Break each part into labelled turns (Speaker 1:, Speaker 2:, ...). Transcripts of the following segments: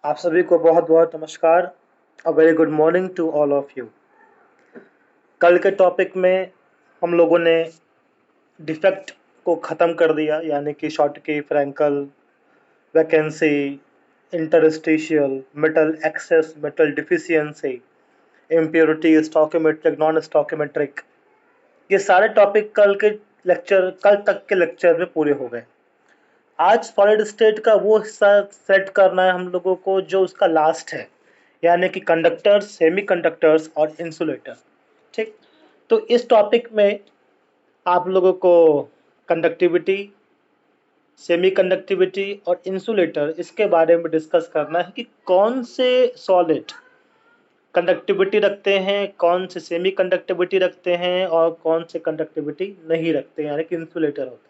Speaker 1: आप सभी को बहुत बहुत नमस्कार। A very good morning to all of you. कल के टॉपिक में हम लोगों ने डिफेक्ट को ख़त्म कर दिया, यानी कि Schottky, Frenkel, vacancy, interstitial, metal excess, metal deficiency, impurity, stoichiometric, non stoichiometric. ये सारे टॉपिक कल तक के लेक्चर में पूरे हो गए। आज सॉलिड स्टेट का वो हिस्सा सेट करना है हम लोगों को जो उसका लास्ट है, यानी कि कंडक्टर्स, सेमी कंडक्टर्स और इंसुलेटर। ठीक। तो इस टॉपिक में आप लोगों को कंडक्टिविटी, सेमी कंडक्टिविटी और इंसुलेटर, इसके बारे में डिस्कस करना है कि कौन से सॉलिड कंडक्टिविटी रखते हैं, कौन से सेमी कंडक्टिविटी रखते हैं और कौन से कंडक्टिविटी नहीं रखते हैं, यानी कि इंसुलेटर होते हैं।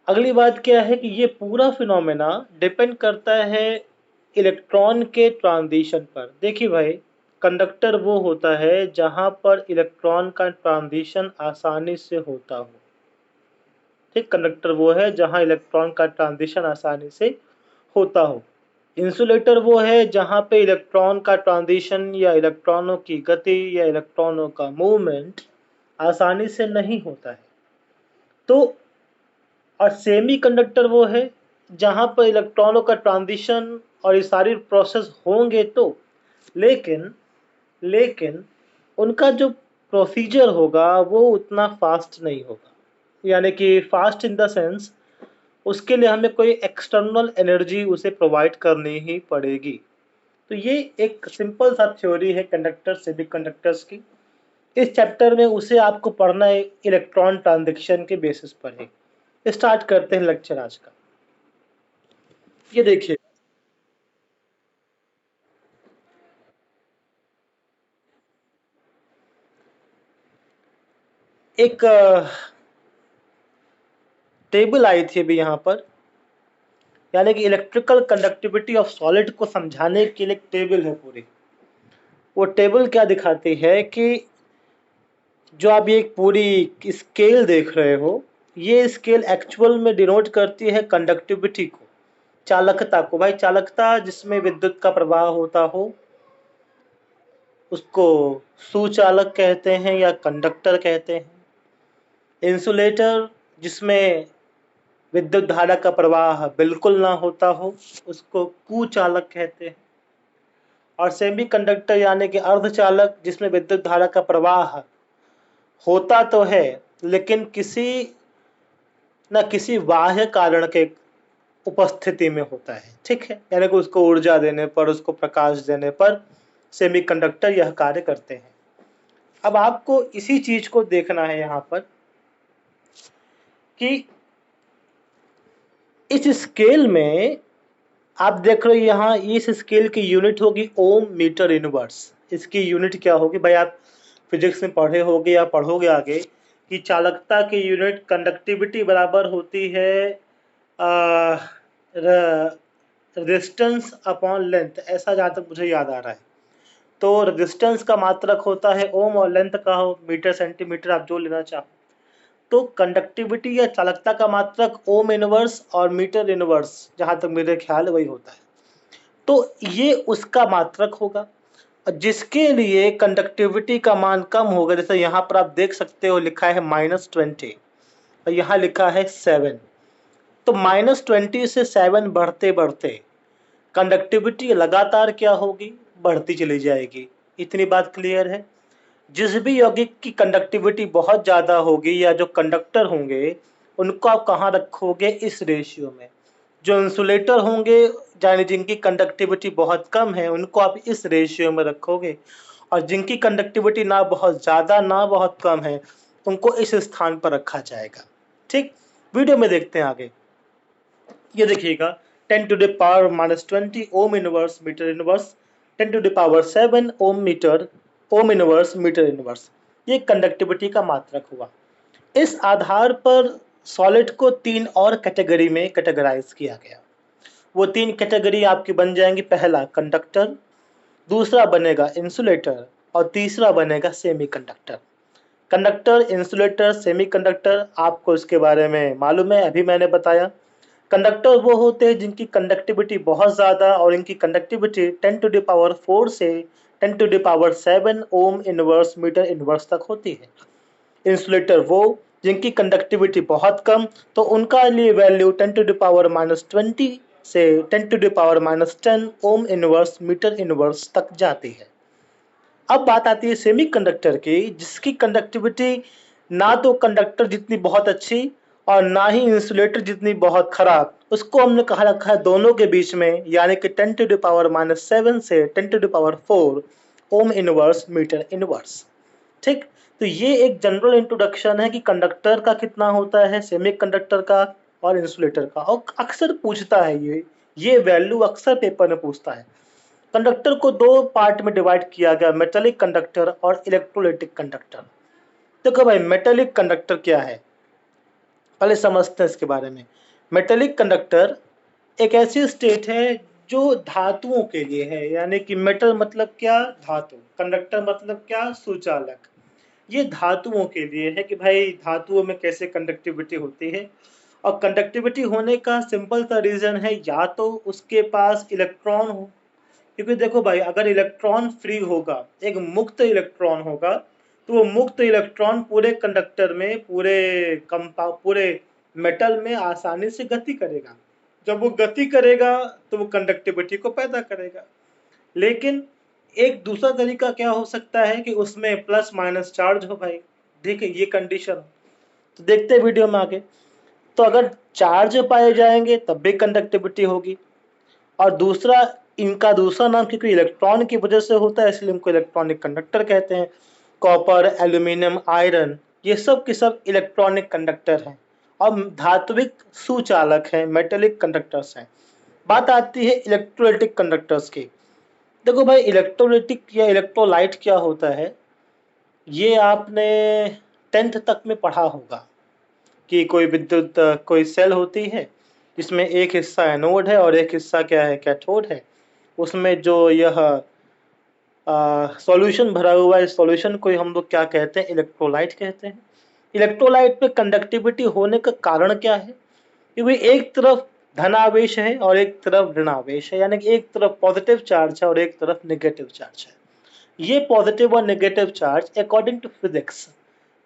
Speaker 1: अगली बात क्या है कि ये पूरा फिनोमेना डिपेंड करता है इलेक्ट्रॉन के ट्रांजिशन पर। देखिए भाई, कंडक्टर वो होता है जहां पर इलेक्ट्रॉन का ट्रांजिशन आसानी से होता हो। ठीक, कंडक्टर वो है जहां इलेक्ट्रॉन का ट्रांजिशन आसानी से होता हो। इंसुलेटर वो है जहां पे इलेक्ट्रॉन का ट्रांजिशन या इलेक्ट्रॉनों की गति या इलेक्ट्रॉनों का मूवमेंट आसानी से नहीं होता है। तो और सेमी कंडक्टर वो है जहां पर इलेक्ट्रॉनों का ट्रांजिशन और ये सारी प्रोसेस होंगे तो, लेकिन लेकिन उनका जो प्रोसीजर होगा वो उतना फास्ट नहीं होगा। यानी कि फास्ट इन द सेंस, उसके लिए हमें कोई एक्सटर्नल एनर्जी उसे प्रोवाइड करनी ही पड़ेगी। तो ये एक सिंपल सा थ्योरी है कंडक्टर, सेमी कंडक्टर्स की। इस चैप्टर में उसे आपको पढ़ना है इलेक्ट्रॉन ट्रांजिशन के बेसिस पर ही। स्टार्ट करते हैं लेक्चर आज का। ये देखिए, एक टेबल आई थी अभी यहाँ पर, यानी कि इलेक्ट्रिकल कंडक्टिविटी ऑफ सॉलिड को समझाने के लिए एक टेबल है पूरी। वो टेबल क्या दिखाती है कि जो आप ये एक पूरी स्केल देख रहे हो, ये स्केल एक्चुअल में डिनोट करती है कंडक्टिविटी को, चालकता को। भाई, चालकता जिसमें विद्युत का प्रवाह होता हो उसको सुचालक कहते हैं या कंडक्टर कहते हैं। इंसुलेटर जिसमें विद्युत धारा का प्रवाह बिल्कुल ना होता हो उसको कुचालक कहते हैं। और सेमीकंडक्टर यानी कि अर्धचालक जिसमें विद्युत धारा का प्रवाह होता तो है लेकिन किसी न किसी बाह्य कारण के उपस्थिति में होता है। ठीक है, यानी कि उसको ऊर्जा देने पर, उसको प्रकाश देने पर सेमीकंडक्टर यह कार्य करते हैं। अब आपको इसी चीज को देखना है यहाँ पर कि इस स्केल में आप देख रहे हो, यहाँ इस स्केल की यूनिट होगी ओम मीटर इनवर्स। इसकी यूनिट क्या होगी भाई, आप फिजिक्स में पढ़े होगे या पढ़ोगे आगे कि चालकता की यूनिट कंडक्टिविटी बराबर होती है रेजिस्टेंस अपॉन लेंथ, ऐसा जहाँ तक मुझे याद आ रहा है। तो रेजिस्टेंस का मात्रक होता है ओम और लेंथ का हो मीटर, सेंटीमीटर, आप जो लेना चाहो। तो कंडक्टिविटी या चालकता का मात्रक ओम इनवर्स और मीटर इनवर्स, जहां तक मेरे ख्याल वही होता है। तो ये उसका मात्रक होगा जिसके लिए कंडक्टिविटी का मान कम होगा। जैसे यहाँ पर आप देख सकते हो लिखा है -20 और यहाँ लिखा है 7। तो -20 से 7 बढ़ते बढ़ते कंडक्टिविटी लगातार क्या होगी, बढ़ती चली जाएगी। इतनी बात क्लियर है। जिस भी यौगिक की कंडक्टिविटी बहुत ज़्यादा होगी या जो कंडक्टर होंगे उनको आप कहाँ रखोगे, इस रेशियो में। जो इंसुलेटर होंगे यानी जिनकी कंडक्टिविटी बहुत कम है उनको आप इस रेशियो में रखोगे, और जिनकी कंडक्टिविटी ना बहुत ज़्यादा ना बहुत कम है उनको इस स्थान पर रखा जाएगा। ठीक, वीडियो में देखते हैं आगे। ये देखिएगा, 10⁻⁻20 ohm inverse metre inverse, 10⁻7 ohm inverse metre inverse, ये कंडक्टिविटी का मात्रक हुआ। इस आधार पर सॉलिड को 3 और कैटेगरी में कैटेगराइज किया गया। वो 3 कैटेगरी आपकी बन जाएंगी। पहला कंडक्टर, दूसरा बनेगा इंसुलेटर और तीसरा बनेगा सेमीकंडक्टर। कंडक्टर, इंसुलेटर, सेमीकंडक्टर, आपको इसके बारे में मालूम है, अभी मैंने बताया। कंडक्टर वो होते हैं जिनकी कंडक्टिविटी बहुत ज़्यादा और इनकी कंडक्टिविटी 10⁴ से 10⁷ ओम इनवर्स मीटर इनवर्स तक होती है। इंसुलेटर वो जिनकी कंडक्टिविटी बहुत कम, तो उनका लिए वैल्यू 10⁻⁻20 से 10⁻⁻10 ओम इनवर्स मीटर इनवर्स तक जाती है। अब बात आती है सेमीकंडक्टर की, जिसकी कंडक्टिविटी ना तो कंडक्टर जितनी बहुत अच्छी और ना ही इंसुलेटर जितनी बहुत खराब, उसको हमने कहा रखा है दोनों के बीच में, यानी कि 10⁻⁻7 से 10⁴ ओम इनवर्स मीटर इनवर्स। ठीक, तो ये एक जनरल इंट्रोडक्शन है कि कंडक्टर का कितना होता है, सेमीकंडक्टर का और इंसुलेटर का। और अक्सर पूछता है ये वैल्यू अक्सर पेपर में पूछता है। कंडक्टर को दो पार्ट में डिवाइड किया गया, मेटेलिक कंडक्टर और इलेक्ट्रोलाइटिक कंडक्टर। देखो भाई, मेटेलिक कंडक्टर क्या है, पहले समझते हैं इसके बारे में। मेटेलिक कंडक्टर एक ऐसी स्टेट है जो धातुओं के लिए है, यानी कि मेटल मतलब क्या, धातु, कंडक्टर मतलब क्या, सुचालक। ये धातुओं के लिए है कि भाई धातुओं में कैसे कंडक्टिविटी होती है। और कंडक्टिविटी होने का सिंपल सा रीजन है, या तो उसके पास इलेक्ट्रॉन हो, क्योंकि देखो भाई, अगर इलेक्ट्रॉन फ्री होगा, एक मुक्त इलेक्ट्रॉन होगा, तो वो मुक्त इलेक्ट्रॉन पूरे कंडक्टर में, पूरे मेटल में आसानी से गति करेगा। जब वो गति करेगा तो वो कंडक्टिविटी को पैदा करेगा। लेकिन एक दूसरा तरीका क्या हो सकता है कि उसमें प्लस माइनस चार्ज हो भाई। देखिए ये कंडीशन, तो देखते हैं वीडियो में आगे। तो अगर चार्ज पाए जाएंगे तब भी कंडक्टिविटी होगी। और दूसरा, इनका दूसरा नाम क्योंकि इलेक्ट्रॉन की वजह से होता है, इसलिए इनको इलेक्ट्रॉनिक कंडक्टर कहते हैं। कॉपर, एल्यूमिनियम, आयरन, ये सब के सब इलेक्ट्रॉनिक कंडक्टर हैं और धात्विक सुचालक हैं, मेटेलिक कंडक्टर्स हैं। बात आती है इलेक्ट्रोलाइटिक कंडक्टर्स की। देखो भाई, इलेक्ट्रोलाइटिक या इलेक्ट्रोलाइट क्या होता है, ये आपने 10th तक में पढ़ा होगा कि कोई विद्युत कोई सेल होती है जिसमें एक हिस्सा एनोड है और एक हिस्सा क्या है, कैथोड है। उसमें जो यह सॉल्यूशन भरा हुआ है, इस सॉल्यूशन को हम लोग क्या कहते हैं, इलेक्ट्रोलाइट कहते हैं। इलेक्ट्रोलाइट में कंडक्टिविटी होने का कारण क्या है, क्योंकि एक तरफ धनावेश है और एक तरफ ऋणावेश है, यानी कि एक तरफ पॉजिटिव चार्ज है और एक तरफ नेगेटिव चार्ज है। ये पॉजिटिव और negative charge according to physics,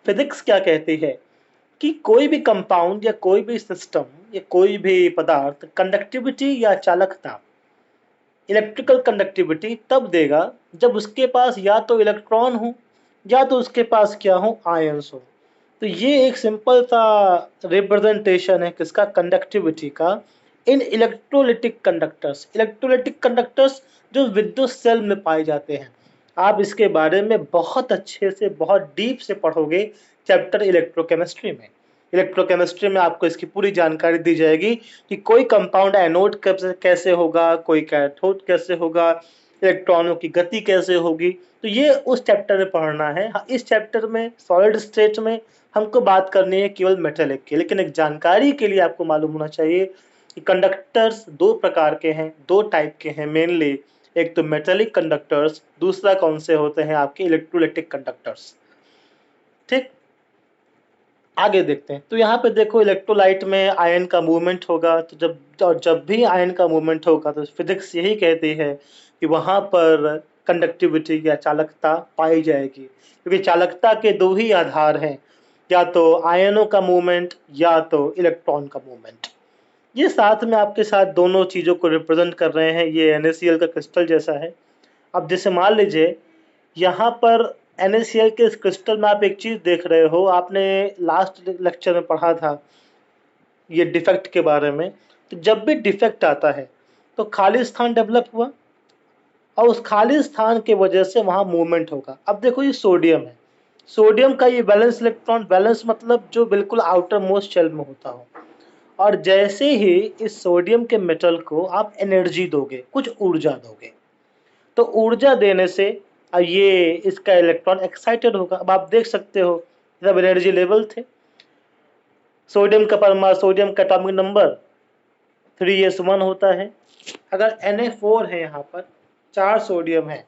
Speaker 1: physics क्या कहती है कि कोई भी कंपाउंड या कोई भी सिस्टम या कोई भी पदार्थ कंडक्टिविटी या चालकता, इलेक्ट्रिकल कंडक्टिविटी तब देगा जब उसके पास या तो इलेक्ट्रॉन हो या तो उसके पास क्या हो, आयंस हो। तो ये एक सिंपल सा रिप्रेजेंटेशन है किसका, कंडक्टिविटी का, इन इलेक्ट्रोलिटिक कंडक्टर्स। इलेक्ट्रोलिटिक कंडक्टर्स जो विद्युत सेल में पाए जाते हैं, आप इसके बारे में बहुत अच्छे से, बहुत डीप से पढ़ोगे चैप्टर इलेक्ट्रोकेमिस्ट्री में। इलेक्ट्रोकेमिस्ट्री में आपको इसकी पूरी जानकारी दी जाएगी कि कोई कंपाउंड एनोड कैसे होगा, कोई कैथोड कैसे होगा, इलेक्ट्रॉनों की गति कैसे होगी। तो ये उस चैप्टर में पढ़ना है। इस चैप्टर में सॉलिड स्टेट में हमको बात करनी है केवल मेटेलिक की, लेकिन एक जानकारी के लिए आपको मालूम होना चाहिए कि कंडक्टर्स दो प्रकार के हैं, दो टाइप के हैं मेनली। एक तो मेटेलिक कंडक्टर्स, दूसरा कौन से होते हैं आपके, इलेक्ट्रोलाइटिक कंडक्टर्स। ठीक, आगे देखते हैं। तो यहाँ पे देखो, इलेक्ट्रोलाइट में आयन का मूवमेंट होगा, तो जब भी आयन का मूवमेंट होगा तो फिजिक्स यही कहती है कि वहाँ पर कंडक्टिविटी या चालकता पाई जाएगी, क्योंकि चालकता के दो ही आधार हैं, या तो आयनों का मूवमेंट या तो इलेक्ट्रॉन का मूवमेंट। ये साथ में आपके साथ दोनों चीज़ों को रिप्रेजेंट कर रहे हैं। ये NaCl का क्रिस्टल जैसा है। अब जैसे मान लीजिए यहाँ पर NaCl के इस क्रिस्टल में आप एक चीज़ देख रहे हो, आपने लास्ट लेक्चर में पढ़ा था ये डिफेक्ट के बारे में। तो जब भी डिफेक्ट आता है तो खाली स्थान डेवलप हुआ और उस खाली स्थान के वजह से वहाँ मूवमेंट होगा। अब देखो ये सोडियम है, सोडियम का ये वैलेंस इलेक्ट्रॉन, वैलेंस मतलब जो बिल्कुल आउटर मोस्ट शेल में होता हो, और जैसे ही इस सोडियम के मेटल को आप एनर्जी दोगे, कुछ ऊर्जा दोगे, तो ऊर्जा देने से ये इसका इलेक्ट्रॉन एक्साइटेड होगा। अब आप देख सकते हो जब एनर्जी लेवल थे, सोडियम का सोडियम का एटॉमिक नंबर 3s1 होता है। अगर Na4 है, यहाँ पर 4 सोडियम है,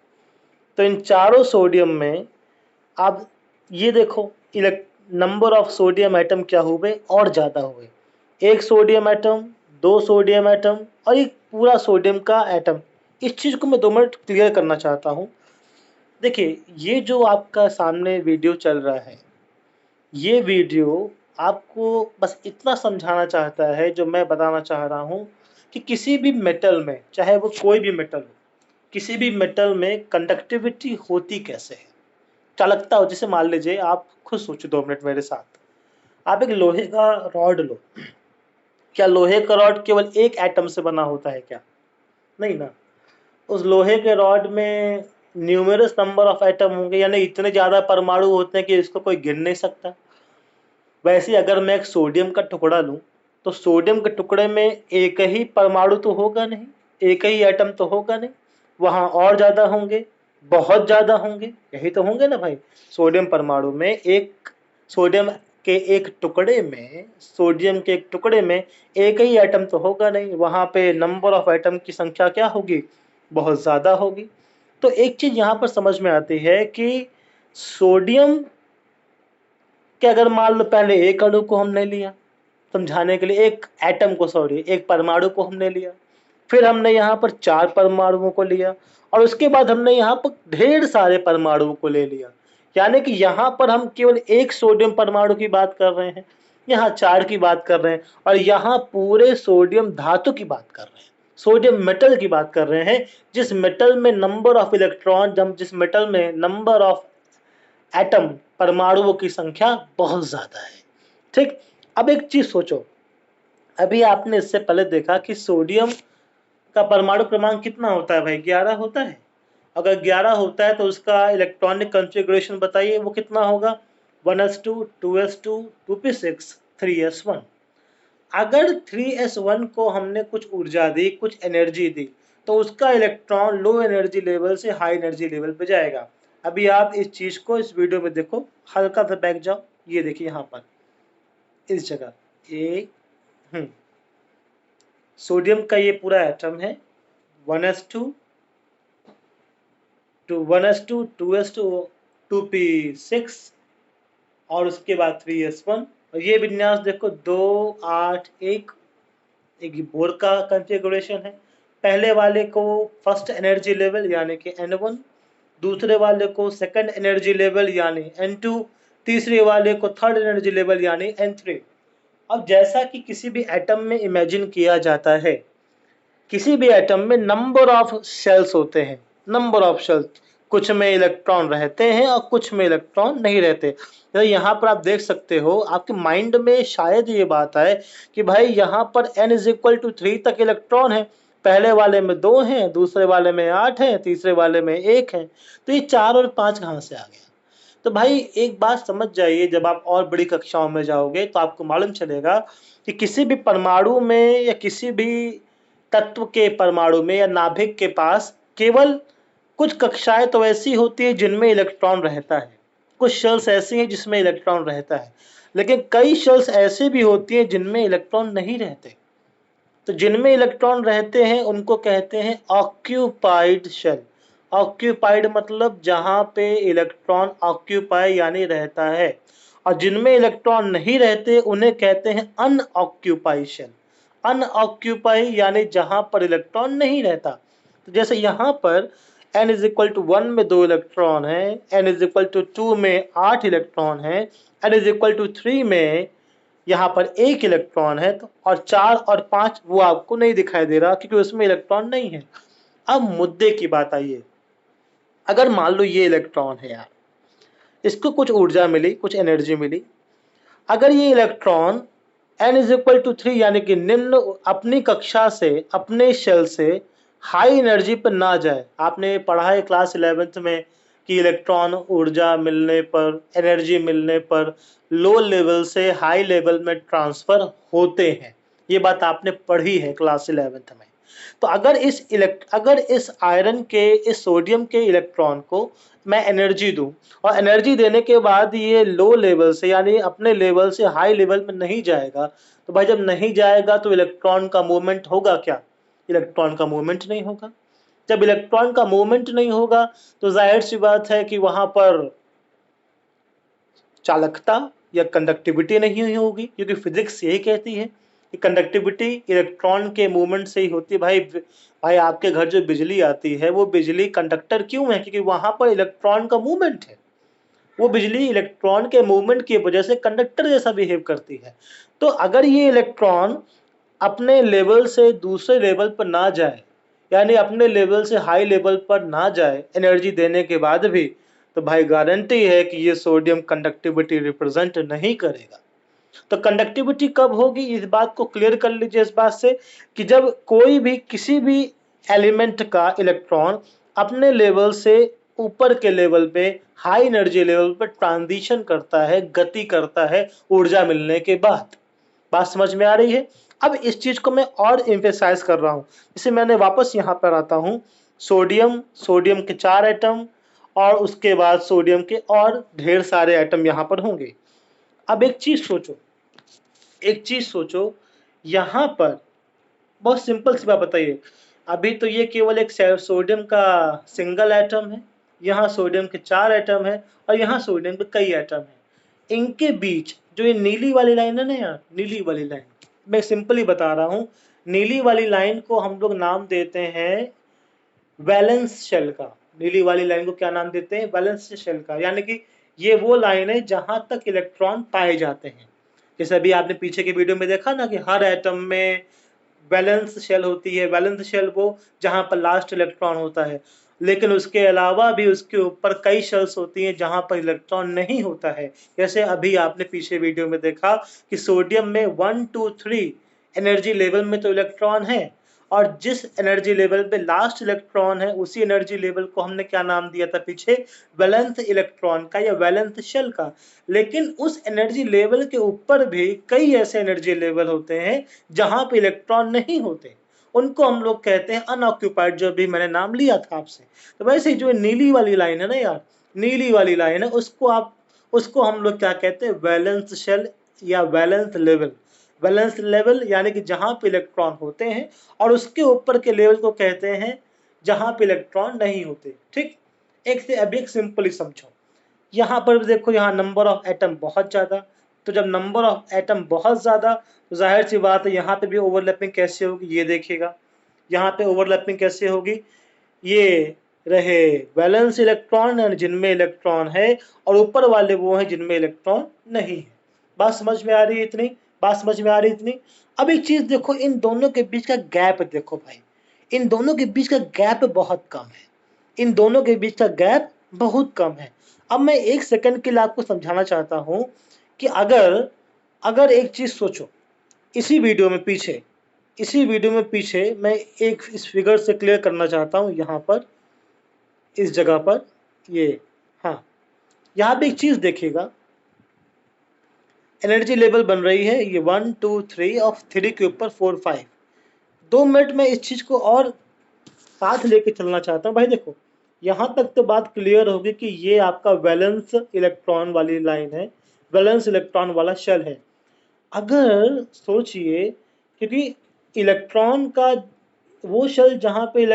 Speaker 1: तो इन चारों सोडियम में आप ये देखो नंबर ऑफ सोडियम एटम क्या हुए, और ज़्यादा हुए। एक सोडियम एटम 2 सोडियम एटम और एक पूरा सोडियम का एटम। इस चीज़ को मैं 2 मिनट क्लियर करना चाहता हूँ। देखिए, ये जो आपका सामने वीडियो चल रहा है, ये वीडियो आपको बस इतना समझाना चाहता है, जो मैं बताना चाह रहा हूँ कि किसी भी मेटल में, चाहे वो कोई भी मेटल हो, किसी भी मेटल में कंडक्टिविटी होती कैसे है, चालकता हो। जैसे मान लीजिए, आप खुद सोचो 2 मिनट मेरे साथ। आप एक लोहे का रॉड लो, क्या लोहे का रॉड केवल एक एटम से बना होता है क्या? नहीं ना। उस लोहे के रॉड में न्यूमेरस नंबर ऑफ एटम होंगे, यानी इतने ज़्यादा परमाणु होते हैं कि इसको कोई गिन नहीं सकता। वैसे ही अगर मैं एक सोडियम का टुकड़ा लूँ, तो सोडियम के टुकड़े में एक ही परमाणु तो होगा नहीं, एक ही एटम तो होगा नहीं, वहाँ और ज़्यादा होंगे, बहुत ज़्यादा होंगे, यही तो होंगे ना भाई। सोडियम परमाणु में सोडियम के एक टुकड़े में सोडियम के एक टुकड़े में एक ही एटम तो होगा नहीं, वहाँ पे नंबर ऑफ एटम की संख्या क्या होगी? बहुत ज़्यादा होगी। तो एक चीज़ यहाँ पर समझ में आती है कि सोडियम कि अगर मान लो पहले एक अणु को हमने लिया समझाने के लिए, एक एटम को, सॉरी, एक परमाणु को हमने लिया, फिर हमने यहाँ पर 4 परमाणुओं को लिया, और उसके बाद हमने यहाँ पर ढेर सारे परमाणुओं को ले लिया। यानी कि यहाँ पर हम केवल एक सोडियम परमाणु की बात कर रहे हैं, यहाँ 4 की बात कर रहे हैं, और यहाँ पूरे सोडियम धातु की बात कर रहे हैं, सोडियम मेटल की बात कर रहे हैं, जिस मेटल में नंबर ऑफ इलेक्ट्रॉन, जिस मेटल में नंबर ऑफ एटम, परमाणुओं की संख्या बहुत ज्यादा है। ठीक। अब एक चीज सोचो, अभी आपने इससे पहले देखा कि सोडियम का परमाणु क्रमांक कितना होता है भाई? 11 होता है। अगर 11 होता है तो उसका इलेक्ट्रॉनिक कॉन्फ़िगरेशन बताइए, वो कितना होगा? 1s2 2s2 2p6 3s1। अगर 3s1 को हमने कुछ ऊर्जा दी, कुछ एनर्जी दी, तो उसका इलेक्ट्रॉन लो एनर्जी लेवल से हाई एनर्जी लेवल पे जाएगा। अभी आप इस चीज को इस वीडियो में देखो, हल्का सा बैक जाओ, ये देखिए यहाँ पर इस जगह सोडियम का ये पूरा एटम है, 1s2 1s2 2s2 2p6 और उसके बाद 3s1। और ये विन्यास देखो 2 8 1, एक बोर का कॉन्फ़िगरेशन है। पहले वाले को फर्स्ट एनर्जी लेवल यानी कि N1, दूसरे वाले को सेकंड एनर्जी लेवल यानी N2, तीसरे वाले को थर्ड एनर्जी लेवल यानी N3। अब जैसा कि किसी भी एटम में इमेजिन किया जाता है, किसी भी एटम में नंबर ऑफ शेल्स होते हैं, नंबर ऑफ शेल्स, कुछ में इलेक्ट्रॉन रहते हैं और कुछ में इलेक्ट्रॉन नहीं रहते। तो यहाँ पर आप देख सकते हो, आपके माइंड में शायद ये बात आए कि भाई यहाँ पर n=3 तक इलेक्ट्रॉन है, पहले वाले में 2 हैं, दूसरे वाले में 8 हैं, तीसरे वाले में 1 है, तो ये 4 और 5 कहाँ से आ गया? तो भाई एक बात समझ जाइए, जब आप और बड़ी कक्षाओं में जाओगे तो आपको मालूम चलेगा कि किसी भी परमाणु में या किसी भी तत्व के परमाणु में या नाभिक के पास केवल कुछ कक्षाएं तो ऐसी होती है जिनमें इलेक्ट्रॉन रहता है, कुछ शेल्स ऐसी हैं जिसमें इलेक्ट्रॉन रहता है, लेकिन कई शेल्स ऐसी भी होती हैं जिनमें इलेक्ट्रॉन नहीं रहते। तो जिनमें इलेक्ट्रॉन रहते हैं उनको कहते हैं ऑक्यूपाइड शेल। ऑक्यूपाइड मतलब जहां पे इलेक्ट्रॉन ऑक्यूपाई यानी रहता है, और जिनमें इलेक्ट्रॉन नहीं रहते उन्हें कहते हैं अनऑक्यूपाई शेल। अनऑक्यूपाई यानी जहां पर इलेक्ट्रॉन नहीं रहता। तो जैसे यहाँ पर n=1 में 2 इलेक्ट्रॉन है, n=2 में 8 इलेक्ट्रॉन है, n=3 में यहाँ पर 1 इलेक्ट्रॉन है, तो और 4 और 5 वो आपको नहीं दिखाई दे रहा क्योंकि उसमें इलेक्ट्रॉन नहीं है। अब मुद्दे की बात आइए, अगर मान लो ये इलेक्ट्रॉन है यार, इसको कुछ ऊर्जा मिली, कुछ एनर्जी मिली, अगर ये इलेक्ट्रॉन n=3 यानी कि निम्न अपनी कक्षा से, अपने शेल से हाई एनर्जी पर ना जाए। आपने पढ़ा है क्लास 11th में कि इलेक्ट्रॉन ऊर्जा मिलने पर, एनर्जी मिलने पर लो लेवल से हाई लेवल में ट्रांसफर होते हैं, ये बात आपने पढ़ी है क्लास 11th में। तो अगर इस आयरन के, इस सोडियम के इलेक्ट्रॉन को मैं एनर्जी दूं, और एनर्जी देने के बाद ये लो लेवल से यानी अपने लेवल से हाई लेवल में नहीं जाएगा, तो भाई जब नहीं जाएगा तो इलेक्ट्रॉन का मूवमेंट होगा क्या? इलेक्ट्रॉन का मूवमेंट नहीं होगा। जब इलेक्ट्रॉन का मूवमेंट नहीं होगा तो जाहिर सी बात है कि वहां पर चालकता या कंडक्टिविटी नहीं होगी, क्योंकि फिजिक्स यही कहती है कि कंडक्टिविटी इलेक्ट्रॉन के मूवमेंट से ही होती है। भाई भाई आपके घर जो बिजली आती है वो बिजली कंडक्टर क्यों है? क्योंकि वहां पर इलेक्ट्रॉन का मूवमेंट है। वो बिजली इलेक्ट्रॉन के मूवमेंट की वजह से कंडक्टर जैसा बिहेव करती है। तो अगर ये इलेक्ट्रॉन अपने लेवल से दूसरे लेवल पर ना जाए, यानी अपने लेवल से हाई लेवल पर ना जाए एनर्जी देने के बाद भी, तो भाई गारंटी है कि ये सोडियम कंडक्टिविटी रिप्रेजेंट नहीं करेगा। तो कंडक्टिविटी कब होगी, इस बात को क्लियर कर लीजिए इस बात से कि जब कोई भी किसी भी एलिमेंट का इलेक्ट्रॉन अपने लेवल से ऊपर के लेवल पे, हाई एनर्जी लेवल पर ट्रांजिशन करता है, गति करता है ऊर्जा मिलने के बाद। बात समझ में आ रही है? अब इस चीज को मैं और एम्फेसाइज कर रहा हूं। जैसे मैंने वापस यहां पर आता हूं, सोडियम, सोडियम के 4 एटम और उसके बाद सोडियम के और ढेर सारे एटम यहां पर होंगे। अब एक चीज सोचो, एक चीज सोचो, यहां पर बहुत सिंपल सी बात बताइए। अभी तो ये केवल एक सोडियम का सिंगल एटम है, यहाँ सोडियम के 4 एटम है और यहाँ सोडियम के कई एटम है। इनके बीच जो ये नीली वाली लाइन है ना यार, नीली वाली लाइन, मैं सिंपली बता रहा हूँ, नीली वाली लाइन को हम लोग नाम देते हैं वैलेंस शेल का। नीली वाली लाइन को क्या नाम देते हैं? वैलेंस शेल का। यानी कि ये वो लाइन है जहां तक इलेक्ट्रॉन पाए जाते हैं। जैसे अभी आपने पीछे के वीडियो में देखा ना कि हर एटम में वैलेंस शेल होती है। वैलेंस शेल वो जहां पर लास्ट इलेक्ट्रॉन होता है, लेकिन उसके अलावा भी उसके ऊपर कई शेल्स होती हैं जहां पर इलेक्ट्रॉन नहीं होता है। जैसे अभी आपने पीछे वीडियो में देखा कि सोडियम में 1 2 3 एनर्जी लेवल में तो इलेक्ट्रॉन है, और जिस एनर्जी लेवल पे लास्ट इलेक्ट्रॉन है उसी एनर्जी लेवल को हमने क्या नाम दिया था पीछे? वैलेंस इलेक्ट्रॉन का या वैलेंस शेल का। लेकिन उस एनर्जी लेवल के ऊपर भी कई ऐसे एनर्जी लेवल होते हैं जहां पे इलेक्ट्रॉन नहीं होते, उनको हम लोग कहते हैं अनऑक्यूपाइड, जो भी मैंने नाम लिया था आपसे। तो वैसे ही जो नीली वाली लाइन है ना यार, नीली वाली लाइन है, उसको हम लोग क्या कहते हैं? वैलेंस शेल या वैलेंस लेवल। वैलेंस लेवल यानी कि जहां पे इलेक्ट्रॉन होते हैं, और उसके ऊपर के लेवल को कहते हैं जहां पे इलेक्ट्रॉन नहीं होते। ठीक, एक से अभी एक सिंपली समझो। यहाँ पर देखो, यहाँ नंबर ऑफ एटम बहुत ज़्यादा, तो जब नंबर ऑफ एटम बहुत ज़्यादा तो जाहिर सी बात है यहाँ पे भी ओवरलैपिंग कैसे होगी, ये देखिएगा। यहाँ पे ओवरलैपिंग कैसे होगी? ये रहे वैलेंस इलेक्ट्रॉन जिनमें इलेक्ट्रॉन है, और ऊपर वाले वो हैं जिनमें इलेक्ट्रॉन नहीं है। बात समझ में आ रही है इतनी? बात समझ में आ रही है इतनी? अब एक चीज देखो, इन दोनों के बीच का गैप देखो भाई, इन दोनों के बीच का गैप बहुत कम है। इन दोनों के बीच का गैप बहुत कम है। अब मैं एक सेकंड के लिए आपको समझाना चाहता हूं कि अगर अगर एक चीज सोचो, इसी वीडियो में पीछे, इसी वीडियो में पीछे मैं एक इस फिगर से क्लियर करना चाहता हूं, यहाँ पर इस जगह पर ये, हाँ, यहाँ पे एक चीज देखिएगा, एनर्जी लेवल बन रही है ये 1 2 3 और 3 के ऊपर 4 5। 2 मिनट में इस चीज को और साथ लेके चलना चाहता हूँ। भाई देखो, यहाँ तक तो बात क्लियर होगी कि ये आपका वैलेंस इलेक्ट्रॉन वाली लाइन है, वैलेंस इलेक्ट्रॉन वाला शेल है। अगर सोचिए, क्योंकि इलेक्ट्रॉन का वो शेल जहाँ पे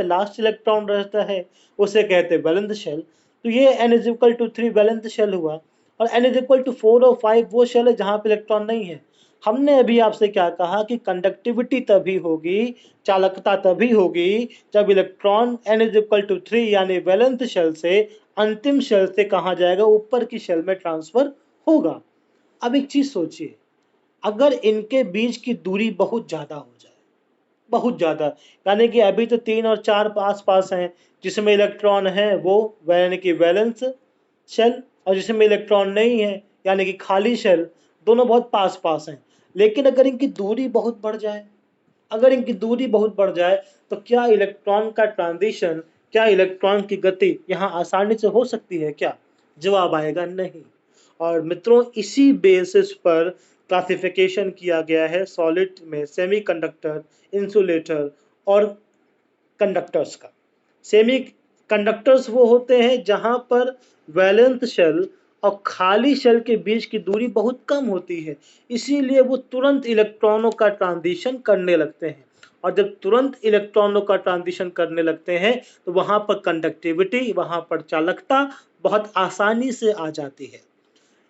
Speaker 1: लास्ट इलेक्ट्रॉन रहता है उसे कहते हैं वैलेंस शेल। तो ये n=3 वैलेंस शेल हुआ, और n=4 और 5 वो शेल है जहाँ पे इलेक्ट्रॉन नहीं है। हमने अभी आपसे क्या कहा कि कंडक्टिविटी तभी होगी, चालकता तभी होगी, जब इलेक्ट्रॉन n=3 यानी वैलेंस शेल से अंतिम शेल से कहाँ जाएगा? ऊपर की शेल में ट्रांसफर होगा। अब एक चीज सोचिए, अगर इनके बीच की दूरी बहुत ज्यादा हो जाए, बहुत ज्यादा, यानी कि अभी तो 3 और 4 पास पास हैं, जिसमें इलेक्ट्रॉन है वो यानी कि वैलेंस शेल, और जिसमें इलेक्ट्रॉन नहीं है यानी कि खाली शेल, दोनों बहुत पास पास हैं। लेकिन अगर इनकी दूरी बहुत बढ़ जाए, अगर इनकी दूरी बहुत बढ़ जाए, तो क्या इलेक्ट्रॉन का ट्रांजिशन, क्या इलेक्ट्रॉन की गति यहाँ आसानी से हो सकती है क्या? जवाब आएगा नहीं। और मित्रों, इसी बेसिस पर क्लासिफिकेशन किया गया है सॉलिड में सेमीकंडक्टर, इंसुलेटर और कंडक्टर्स का। सेमी कंडक्टर्स वो होते हैं जहां पर वैलेंस शेल और खाली शेल के बीच की दूरी बहुत कम होती है, इसीलिए वो तुरंत इलेक्ट्रॉनों का ट्रांजिशन करने लगते हैं। और जब तुरंत इलेक्ट्रॉनों का ट्रांजिशन करने लगते हैं तो वहां पर कंडक्टिविटी, वहां पर चालकता बहुत आसानी से आ जाती है।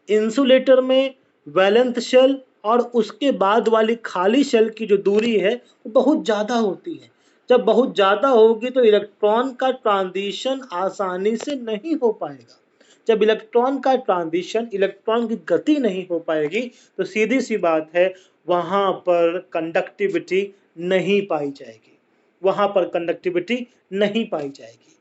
Speaker 1: इंसुलेटर में वैलेंस शेल और उसके बाद वाली खाली शेल की जो दूरी है वो बहुत ज़्यादा होती है। जब बहुत ज़्यादा होगी तो इलेक्ट्रॉन का ट्रांजिशन आसानी से नहीं हो पाएगा। जब इलेक्ट्रॉन का ट्रांजिशन, इलेक्ट्रॉन की गति नहीं हो पाएगी तो सीधी सी बात है, वहाँ पर कंडक्टिविटी नहीं पाई जाएगी, वहाँ पर कंडक्टिविटी नहीं पाई जाएगी।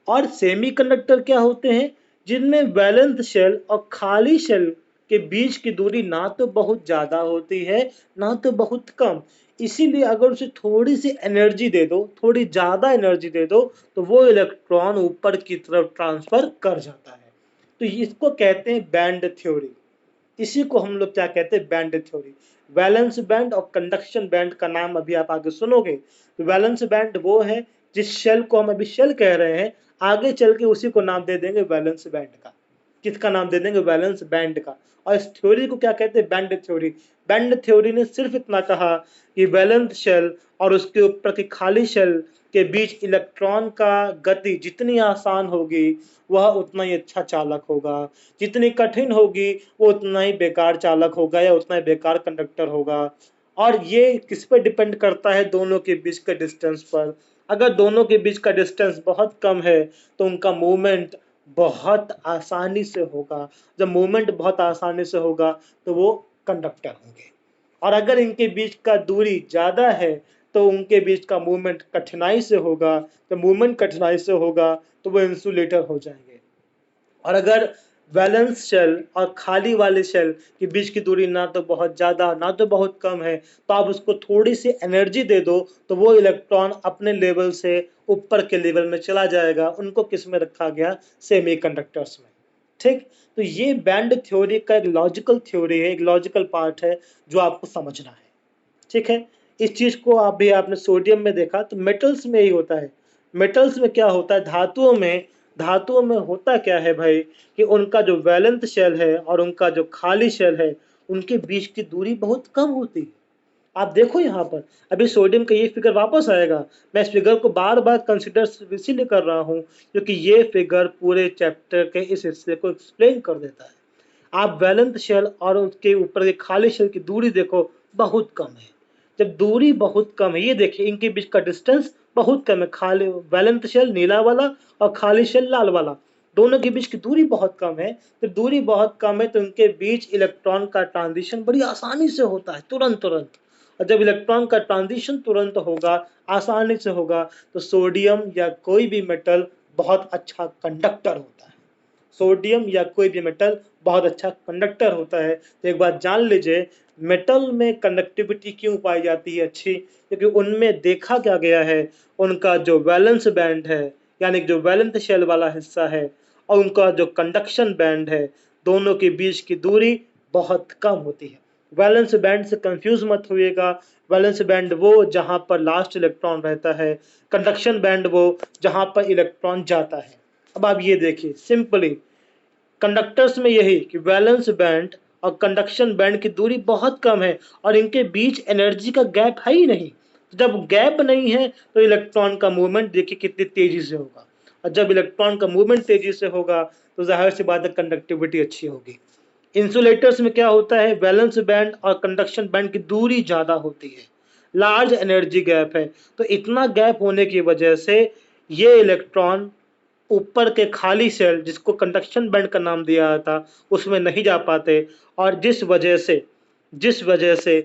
Speaker 1: और सेमीकंडक्टर क्या होते हैं? जिनमें वैलेंस शेल और खाली शेल के बीच की दूरी ना तो बहुत ज़्यादा होती है, ना तो बहुत कम। इसीलिए अगर उसे थोड़ी सी एनर्जी दे दो, थोड़ी ज़्यादा एनर्जी दे दो, तो वो इलेक्ट्रॉन ऊपर की तरफ ट्रांसफ़र कर जाता है। तो इसको कहते हैं बैंड थ्योरी। इसी को हम लोग क्या कहते हैं? Band theory. वैलेंस बैंड और कंडक्शन बैंड का नाम अभी आप आगे सुनोगे। तो वैलेंस बैंड वो है जिस शेल को हम अभी शेल कह रहे हैं, आगे चल के उसी को नाम दे देंगे वैलेंस बैंड का। किसका नाम दे देंगे? वैलेंस बैंड का। और इस थ्योरी को क्या कहते हैं? Band theory. बैंड थ्योरी ने सिर्फ इतना कहा कि वैलेंस शेल और उसके ऊपर की खाली शेल के बीच इलेक्ट्रॉन का गति जितनी आसान होगी वह उतना ही अच्छा चालक होगा, जितनी कठिन होगी वो उतना ही बेकार चालक होगा या उतना ही बेकार कंडक्टर होगा। और ये किस पे डिपेंड करता है? दोनों के बीच के डिस्टेंस पर। अगर दोनों के बीच का डिस्टेंस बहुत कम है तो उनका मूवमेंट बहुत आसानी से होगा। जब मूवमेंट बहुत आसानी से होगा तो वो कंडक्टर होंगे। और अगर इनके बीच का दूरी ज़्यादा है तो उनके बीच का मूवमेंट कठिनाई से होगा। तो मूवमेंट कठिनाई से होगा तो वो इंसुलेटर हो जाएंगे। और अगर वैलेंस शेल और खाली वाले शेल के बीच की दूरी ना तो बहुत ज़्यादा ना तो बहुत कम है, तो आप उसको थोड़ी सी एनर्जी दे दो तो वो इलेक्ट्रॉन अपने लेवल से ऊपर के लेवल में चला जाएगा। उनको किस में रखा गया? सेमीकंडक्टर्स में। ठीक, तो ये बैंड थ्योरी का एक लॉजिकल थ्योरी है, एक लॉजिकल पार्ट है जो आपको समझना है। ठीक है, इस चीज को आप भी आपने सोडियम में देखा, तो मेटल्स में ही होता है। मेटल्स में क्या होता है? धातुओं में होता क्या है भाई, कि उनका जो वैलेंस शेल है और उनका जो खाली शेल है उनके बीच की दूरी बहुत कम होती है। आप देखो यहाँ पर अभी सोडियम का ये फिगर वापस आएगा। मैं इस फिगर को बार बार कंसिडर इसीलिए कर रहा हूँ क्योंकि ये फिगर पूरे चैप्टर के इस हिस्से को एक्सप्लेन कर देता है। आप वैलेंस शेल और उसके ऊपर के खाली शेल की दूरी देखो, बहुत कम है। जब दूरी बहुत कम है, ये देखिए इनके बीच का डिस्टेंस बहुत कम है। खाली वैलेंस शेल नीला वाला और खाली शेल लाल वाला, दोनों के बीच की दूरी बहुत कम है। तो दूरी बहुत कम है तो इनके बीच इलेक्ट्रॉन का ट्रांजिशन बड़ी आसानी से होता है, तुरंत तुरंत। और जब इलेक्ट्रॉन का ट्रांजिशन तुरंत होगा, आसानी से होगा, तो सोडियम या कोई भी मेटल बहुत अच्छा कंडक्टर होता है। सोडियम या कोई भी मेटल बहुत अच्छा कंडक्टर होता है। तो एक बात जान लीजिए, मेटल में कंडक्टिविटी क्यों पाई जाती है अच्छी? क्योंकि उनमें देखा क्या गया है, उनका जो वैलेंस बैंड है, यानी जो वैलेंस शेल वाला हिस्सा है, और उनका जो कंडक्शन बैंड है, दोनों के बीच की दूरी बहुत कम होती है। वैलेंस बैंड से कंफ्यूज मत होइएगा। वैलेंस बैंड वो जहां पर लास्ट इलेक्ट्रॉन रहता है, कंडक्शन बैंड वो जहां पर इलेक्ट्रॉन जाता है। अब आप ये देखिए सिंपली, कंडक्टर्स में यही कि वैलेंस बैंड और कंडक्शन बैंड की दूरी बहुत कम है और इनके बीच एनर्जी का गैप है ही नहीं। तो जब गैप नहीं है तो इलेक्ट्रॉन का मूवमेंट देखिए कितनी तेजी से होगा। और जब इलेक्ट्रॉन का मूवमेंट तेजी से होगा तो जाहिर सी बात है कंडक्टिविटी अच्छी होगी। इंसुलेटर्स में क्या होता है? वैलेंस बैंड और कंडक्शन बैंड की दूरी ज़्यादा होती है, लार्ज एनर्जी गैप है। तो इतना गैप होने की वजह से ये इलेक्ट्रॉन ऊपर के खाली शेल, जिसको कंडक्शन बैंड का नाम दिया था, उसमें नहीं जा पाते। और जिस वजह से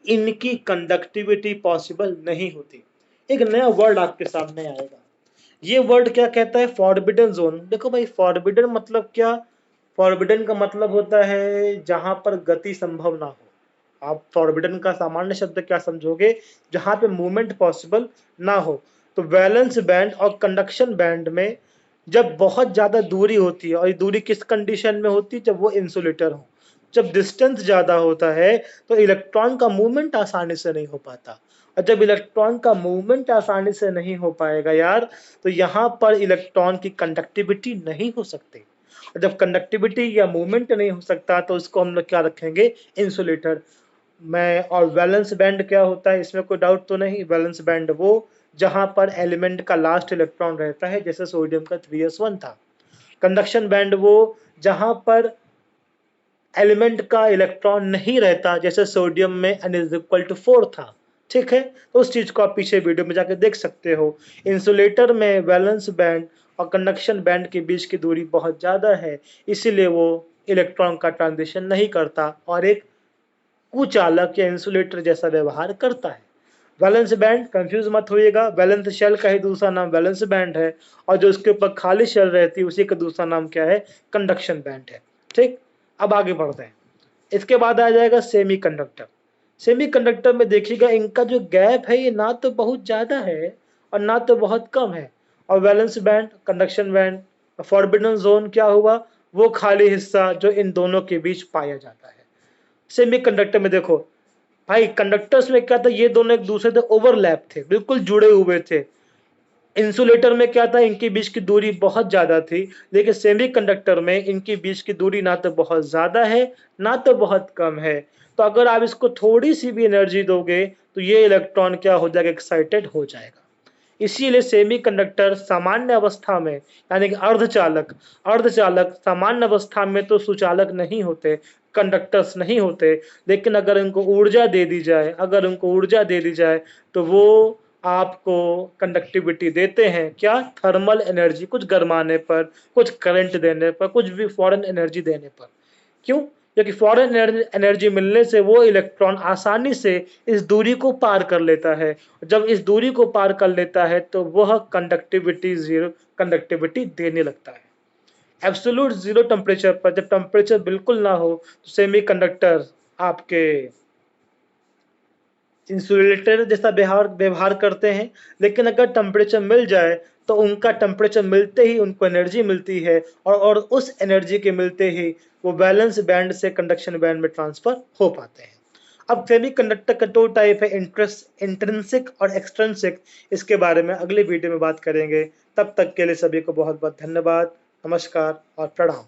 Speaker 1: इनकी कंडक्टिविटी पॉसिबल नहीं होती। एक नया वर्ड आपके सामने आएगा। ये वर्ड क्या कहता है? Forbidden zone. देखो भाई, फॉरबिडन मतलब क्या? फॉरबिडन का मतलब होता है जहां पर गति संभव ना हो। आप फॉरबिडन का सामान्य शब्द क्या समझोगे? जहां पे मूवमेंट पॉसिबल ना हो। तो वैलेंस बैंड और कंडक्शन बैंड में जब बहुत ज्यादा दूरी होती है, और ये दूरी किस कंडीशन में होती है? जब वो इंसुलेटर हो। जब डिस्टेंस ज्यादा होता है तो इलेक्ट्रॉन का मूवमेंट आसानी से नहीं हो पाता। और जब इलेक्ट्रॉन का मूवमेंट आसानी से नहीं हो पाएगा यार, तो यहाँ पर इलेक्ट्रॉन की कंडक्टिविटी नहीं हो सकती। और जब कंडक्टिविटी या मूवमेंट नहीं हो सकता तो इसको हम लोग क्या रखेंगे? इंसुलेटर में। और वैलेंस बैंड क्या होता है? इसमें कोई डाउट तो नहीं। वैलेंस बैंड वो जहां पर एलिमेंट का लास्ट इलेक्ट्रॉन रहता है, जैसे सोडियम का 3s1 था। कंडक्शन बैंड वो जहां पर एलिमेंट का इलेक्ट्रॉन नहीं रहता, जैसे सोडियम में n=4 था। ठीक है, तो उस चीज को आप पीछे वीडियो में जाकर देख सकते हो। इंसुलेटर में वैलेंस बैंड और कंडक्शन बैंड के बीच की दूरी बहुत ज्यादा है, इसीलिए वो इलेक्ट्रॉन का ट्रांजिशन नहीं करता और एक कुचालक या इंसुलेटर जैसा व्यवहार करता है। वैलेंस बैंड, कंफ्यूज मत होइएगा, वैलेंस शेल का ही दूसरा नाम वैलेंस बैंड है, और जो उसके ऊपर खाली शेल रहती है उसी का दूसरा नाम क्या है, कंडक्शन बैंड है। ठीक, अब आगे बढ़ते हैं। इसके बाद आ जाएगा सेमीकंडक्टर। सेमीकंडक्टर में देखिएगा इनका जो गैप है ये ना तो बहुत ज्यादा है और ना तो बहुत कम है। और valence band, conduction band, forbidden zone क्या हुआ, वो खाली हिस्सा जो इन दोनों के बीच पाया जाता है। सेमीकंडक्टर में देखो भाई, कंडक्टर्स में क्या था, ये दोनों एक दूसरे से ओवरलैप थे, बिल्कुल जुड़े हुए थे। इंसुलेटर में क्या था, इनके बीच की दूरी बहुत ज्यादा थी, लेकिन सेमीकंडक्टर में इनके बीच की दूरी ना तो बहुत ज्यादा है ना तो बहुत कम है। तो अगर आप इसको थोड़ी सी भी एनर्जी दोगे तो ये इलेक्ट्रॉन क्या हो जाएगा, एक्साइटेड हो जाएगा। इसीलिए सेमीकंडक्टर सामान्य अवस्था में, यानी कि अर्धचालक, अर्धचालक सामान्य अवस्था में तो सुचालक नहीं होते, कंडक्टर्स नहीं होते, लेकिन अगर इनको ऊर्जा दे दी जाए, अगर उनको ऊर्जा दे दी जाए तो वो आपको कंडक्टिविटी देते हैं। क्या, थर्मल एनर्जी, कुछ गरमाने पर, कुछ करंट देने पर, कुछ भी फॉरेन एनर्जी देने पर। क्यों, क्योंकि फॉरेन एनर्जी मिलने से वो इलेक्ट्रॉन आसानी से इस दूरी को पार कर लेता है। जब इस दूरी को पार कर लेता है तो वह कंडक्टिविटी जीरो कंडक्टिविटी देने लगता है। एब्सोल्यूट जीरो टेम्परेचर पर, जब टेम्परेचर बिल्कुल ना हो, तो सेमीकंडक्टर आपके इंसुलेटर जैसा व्यवहार व्यवहार करते हैं। लेकिन अगर टेम्परेचर मिल जाए तो उनका टेम्परेचर मिलते ही उनको एनर्जी मिलती है, और उस एनर्जी के मिलते ही वो वैलेंस बैंड से कंडक्शन बैंड में ट्रांसफर हो पाते हैं। अब सेमीकंडक्टर का दो टाइप है, इंट्रिंसिक और एक्सट्रिंसिक। इसके बारे में अगले वीडियो में बात करेंगे। तब तक के लिए सभी को बहुत बहुत धन्यवाद, नमस्कार और प्रणाम।